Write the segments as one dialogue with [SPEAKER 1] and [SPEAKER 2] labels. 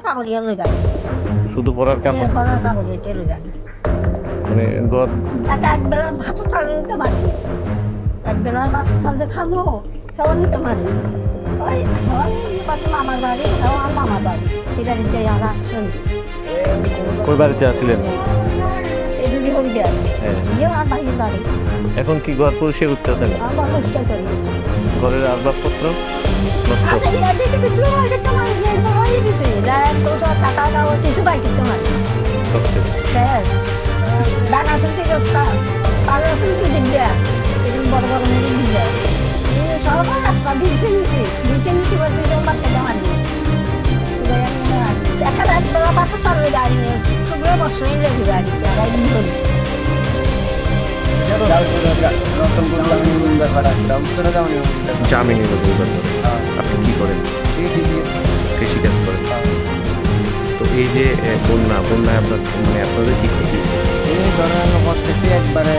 [SPEAKER 1] কামড়িয়া লই গাড়ি
[SPEAKER 2] শুধু পড়ার কাপড়
[SPEAKER 1] পড়ার কামড়িয়া লই গাড়ি
[SPEAKER 2] মানে ঘর
[SPEAKER 1] একবেলা ভাত খাওয়া নিতে পারি একবেলা ভাত খাওয়া খাবো খাওয়া নিতে পারি ওই আমার বাড়ি আমার মামার বাড়ি এটা নিতে আর আসছেন
[SPEAKER 2] কই বাড়িতে আসলেন
[SPEAKER 1] এই দুটি হয়ে যায় আর বাইরে বাড়ি
[SPEAKER 2] এখন কি ঘর পরিষ্কার করতেছেন
[SPEAKER 1] আমার পরিষ্কার করি
[SPEAKER 2] ঘরের আসবাবপত্র
[SPEAKER 1] কিছু বাইক তোমার দানা শুনতে পালো শুনতে দিব্যা এরকম বড় বড় মেয়ে দিব্যা সবাই রাস্তা দিচ্ছে নিচে বসে বাচ্চা জমা নিয়ে একটা রাস্তা পাশে পারবে গাড়ি নিয়ে শুধু বসেই লেগে গাড়ি আড়াই দিন ধরে
[SPEAKER 2] জামিনী আপনি কি করেন কৃষিকাজ করেন তো এই যে বন্যায় আপনার মানে আপনাদের কি ক্ষতি
[SPEAKER 3] এই ধরেন হচ্ছে একবারে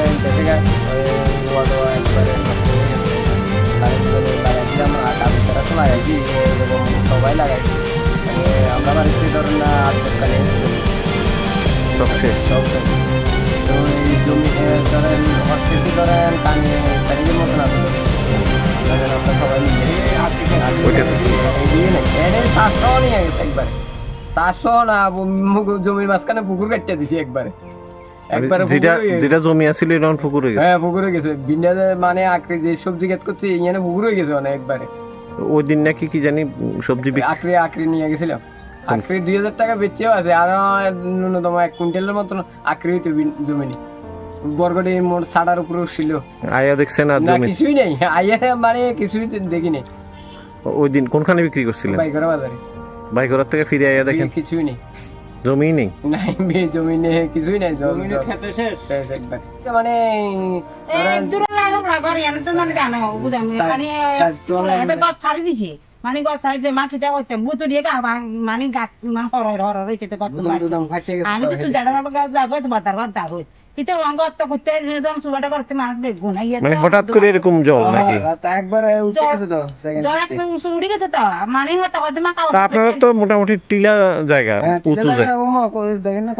[SPEAKER 3] লাগাইছি এরকম সবাই লাগাইছি আমরা বাড়িতে ধরেন না আজকালে সব তো এই জমি ধরেন হচ্ছে ধরেন কানে তারিখের মতন আসলো ধরেন আমরা সবাই মিলে চাষও নিয়ে গেছে একবারে চাষও না জমির মাঝখানে পুকুর কাটিয়ে দিছি একবারে
[SPEAKER 2] যেটা জমি আছিল এটা পুকুর হয়ে গেছে
[SPEAKER 3] হ্যাঁ পুকুর হয়ে গেছে বিন্দাতে মানে আঁকড়ে যে সবজি ক্ষেত করছে এখানে পুকুর হয়ে গেছে অনেক একবারে
[SPEAKER 2] ওই দিন নাকি কি জানি সবজি
[SPEAKER 3] আঁকড়ে নিয়ে গেছিলাম আঁকড়ে 2000 টাকা বেচেও আছে আর ন্যূনতম 1 কুইন্টালের মতন আঁকড়ে হইতো জমিনি বরগড়ে মোট 60-এর উপরে ছিল
[SPEAKER 2] আয়া দেখছেন আর
[SPEAKER 3] জমি কিছুই নেই আয়া মানে কিছুই দেখি নাই
[SPEAKER 2] ওই দিন কোনখানে বিক্রি করছিলেন
[SPEAKER 3] বাইগড়া বাজারে
[SPEAKER 2] বাইগড়া থেকে ফিরে আয়া দেখেন
[SPEAKER 3] কিছুই নেই
[SPEAKER 2] জমি নেই
[SPEAKER 3] নাই জমি নেই কিছুই নাই জমি খেতে শেষ একবার মানে
[SPEAKER 1] মানে গছ ছাড়িতে মাটিটা করতে বুতো দিয়ে মানে গাছ আমি তো যাবো বাতার ঘর যাবো কিন্তু অঙ্গত করতে সুবাটা করতে মানুষ বেগুন
[SPEAKER 2] মানে হঠাৎ করে এরকম জল নাকি
[SPEAKER 3] একবার উঠে গেছে তো
[SPEAKER 1] জল একদম উঠে গেছে তো মানে হতে হতে মা
[SPEAKER 2] আপনারা তো মোটামুটি টিলা জায়গা উঁচু জায়গা
[SPEAKER 1] দেখেন না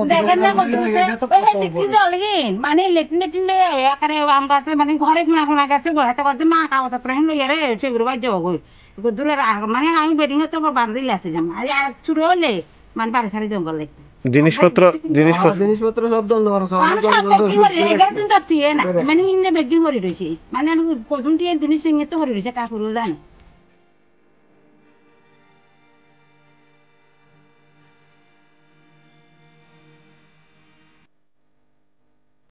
[SPEAKER 1] মানে লেট্রিন এখানে আম গাছে মানে ঘরে খোনা গেছে হতে হতে মা কাগজ লইয়া রে সেগুলো বাদ যাবো দূরে মানে আমি বেডিং হতে বান্ধি আসে যাম আর চুরি হলে মানে বাড়ি সারি জঙ্গল লাগছে
[SPEAKER 2] জিনিসপত্র
[SPEAKER 3] সব দল
[SPEAKER 1] মানে ইন্নে বেগিন ভরি রয়েছে মানে প্রথম জিনিস তো ভরি রয়েছে কাকুরও জানে